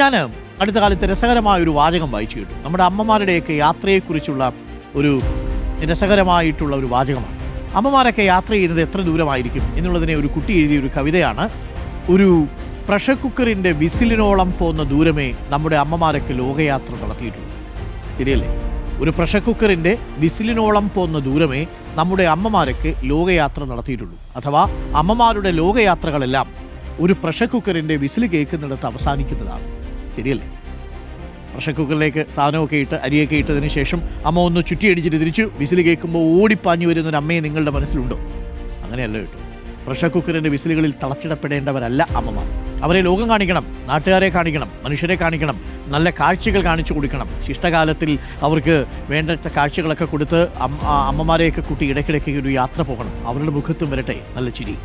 ഞാൻ അടുത്ത കാലത്ത് രസകരമായൊരു വാചകം വായിച്ചു കേട്ടു. നമ്മുടെ അമ്മമാരുടെയൊക്കെ യാത്രയെക്കുറിച്ചുള്ള ഒരു രസകരമായിട്ടുള്ള ഒരു വാചകമാണ്. അമ്മമാരൊക്കെ യാത്ര ചെയ്യുന്നത് എത്ര ദൂരമായിരിക്കും എന്നുള്ളതിനെ ഒരു കുട്ടി എഴുതിയ ഒരു കവിതയാണ്. ഒരു പ്രഷർ കുക്കറിൻ്റെ വിസിലിനോളം പോകുന്ന ദൂരമേ നമ്മുടെ അമ്മമാരൊക്കെ ലോകയാത്ര നടത്തിയിട്ടുള്ളൂ. ശരിയല്ലേ? ഒരു പ്രഷർ കുക്കറിൻ്റെ വിസിലിനോളം പോകുന്ന ദൂരമേ നമ്മുടെ അമ്മമാരൊക്കെ ലോകയാത്ര നടത്തിയിട്ടുള്ളൂ. അഥവാ അമ്മമാരുടെ ലോകയാത്രകളെല്ലാം ഒരു പ്രഷർ കുക്കറിൻ്റെ വിസിൽ കേൾക്കുന്നിടത്ത് അവസാനിക്കുന്നതാണ്. ശരിയല്ലേ? പ്രഷർ കുക്കറിലേക്ക് സാധനമൊക്കെ ഇട്ട് അരിയൊക്കെ ഇട്ടതിന് ശേഷം അമ്മ ഒന്ന് ചുറ്റിയടിച്ചിട്ട് തിരിച്ചു വിസിൽ കേൾക്കുമ്പോൾ ഓടിപ്പാഞ്ഞു വരുന്നൊരു അമ്മയെ നിങ്ങളുടെ മനസ്സിലുണ്ടോ? അങ്ങനെയല്ല കേട്ടോ. പ്രഷർ കുക്കറിൻ്റെ വിസിലുകളിൽ തളച്ചിടപ്പെടേണ്ടവരല്ല അമ്മമാർ. അവരെ ലോകം കാണിക്കണം, നാട്ടുകാരെ കാണിക്കണം, മനുഷ്യരെ കാണിക്കണം, നല്ല കാഴ്ചകൾ കാണിച്ചു കൊടുക്കണം. ശിഷ്ടകാലത്തിൽ അവർക്ക് വേണ്ട കാഴ്ചകളൊക്കെ കൊടുത്ത് അമ്മമാരെയൊക്കെ കൂട്ടി ഇടയ്ക്കിടയ്ക്ക് ഒരു യാത്ര പോകണം. അവരുടെ മുഖത്തും വരട്ടെ നല്ല ചിരി.